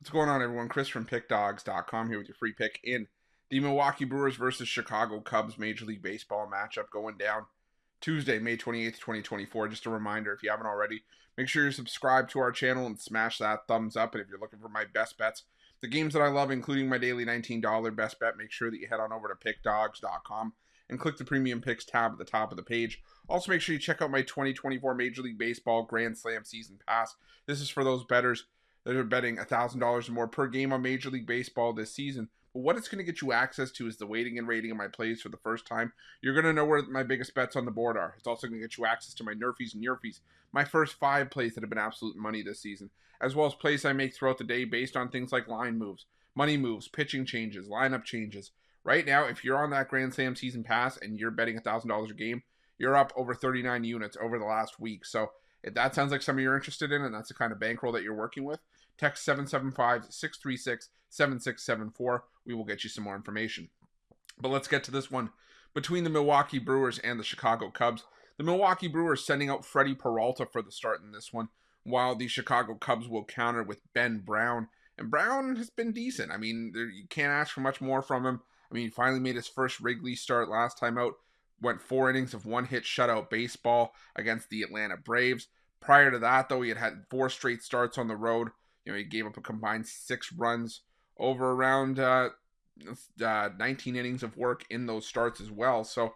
What's going on, everyone? Chris from Pickdawgz.com here with your free pick in the Milwaukee Brewers versus Chicago Cubs Major League Baseball matchup going down Tuesday, May 28th, 2024. Just a reminder, if you haven't already, make sure you're subscribed to our channel and smash that thumbs up. And if you're looking for my best bets, the games that I love, including my daily $19 best bet, make sure that you head on over to Pickdawgz.com and click the Premium Picks tab at the top of the page. Also, make sure you check out my 2024 Major League Baseball Grand Slam Season Pass. This is for those bettors that are betting $1,000 or more per game on Major League Baseball this season. But what it's going to get you access to is the weighting and rating of my plays for the first time. You're going to know where my biggest bets on the board are. It's also going to get you access to my Nerfies and Yerfies, my first 5 plays that have been absolute money this season, as well as plays I make throughout the day based on things like line moves, money moves, pitching changes, lineup changes. Right now, if you're on that Grand Slam Season Pass and you're betting $1,000 a game, you're up over 39 units over the last week. So if that sounds like something you're interested in and that's the kind of bankroll that you're working with, text 775-636-7674. We will get you some more information. But let's get to this one. Between the Milwaukee Brewers and the Chicago Cubs, the Milwaukee Brewers sending out Freddie Peralta for the start in this one, while the Chicago Cubs will counter with Ben Brown. And Brown has been decent. I mean, you can't ask for much more from him. I mean, he finally made his first Wrigley start last time out. Went 4 innings of one-hit shutout baseball against the Atlanta Braves. Prior to that, though, he had 4 straight starts on the road. He gave up a combined 6 runs over around 19 innings of work in those starts as well. So,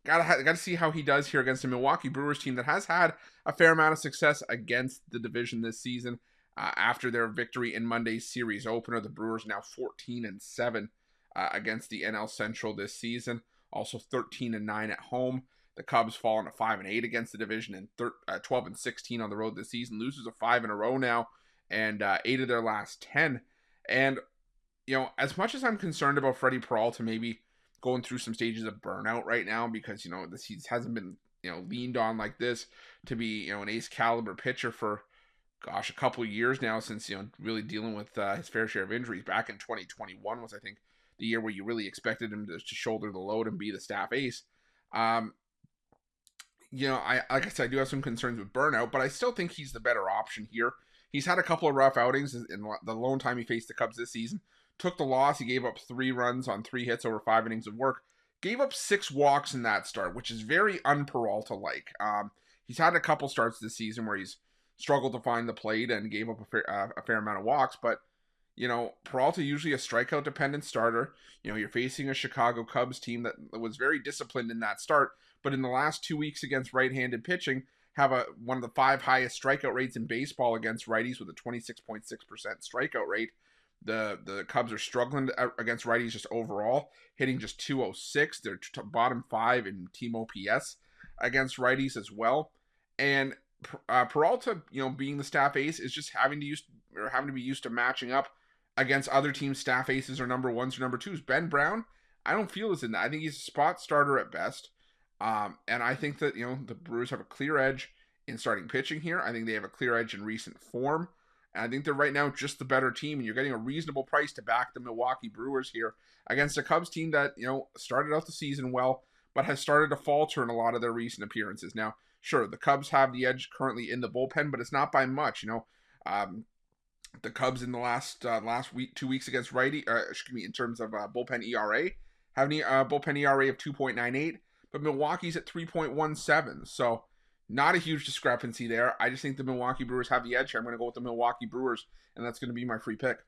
gotta see how he does here against a Milwaukee Brewers team that has had a fair amount of success against the division this season. After their victory in Monday's series opener, the Brewers now 14-7 against the NL Central this season. Also 13-9 at home. The Cubs falling to 5-8 against the division and 12-16 on the road this season. Losers of 5 in a row now, and 8 of their last 10. And as much as I'm concerned about Freddie Peralta maybe going through some stages of burnout right now, because he hasn't been leaned on like this to be an ace caliber pitcher for a couple of years now, since really dealing with his fair share of injuries. Back in 2021 was, I think, the year where you really expected him to shoulder the load and be the staff ace. Like I said, I do have some concerns with burnout, but I still think he's the better option here. He's had a couple of rough outings in the lone time he faced the Cubs this season. Took the loss. He gave up 3 runs on 3 hits over 5 innings of work. Gave up 6 walks in that start, which is very un-Peralta-like. He's had a couple starts this season where he's struggled to find the plate and gave up a fair amount of walks, but Peralta usually a strikeout-dependent starter. You're facing a Chicago Cubs team that was very disciplined in that start, but in the last 2 weeks against right-handed pitching, have one of the 5 highest strikeout rates in baseball against righties with a 26.6% strikeout rate. The Cubs are struggling against righties just overall, hitting just 206. They're bottom 5 in team OPS against righties as well. And Peralta, being the staff ace, is just having to be used to matching up against other teams' staff aces or number 1s or number 2s. Ben Brown, I don't feel is in that. I think he's a spot starter at best. And I think that, the Brewers have a clear edge in starting pitching here. I think they have a clear edge in recent form. And I think they're right now just the better team. And you're getting a reasonable price to back the Milwaukee Brewers here against a Cubs team that, started out the season well, but has started to falter in a lot of their recent appearances. Now, sure, the Cubs have the edge currently in the bullpen, but it's not by much. The Cubs in the last 2 weeks against righty, in terms of bullpen ERA, have a bullpen ERA of 2.98. But Milwaukee's at 3.17, so not a huge discrepancy there. I just think the Milwaukee Brewers have the edge here. I'm going to go with the Milwaukee Brewers, and that's going to be my free pick.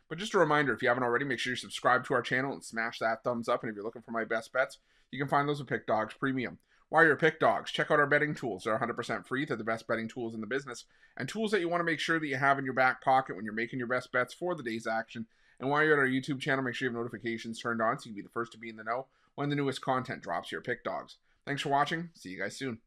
But just a reminder, if you haven't already, make sure you subscribe to our channel and smash that thumbs up. And if you're looking for my best bets, you can find those at Pick Dawgz Premium. While you're at Pick Dawgz, check out our betting tools. They're 100% free. They're the best betting tools in the business, and tools that you want to make sure that you have in your back pocket when you're making your best bets for the day's action. And while you're at our YouTube channel, make sure you have notifications turned on so you can be the first to be in the know when the newest content drops here at Pick Dawgz. Thanks for watching. See you guys soon.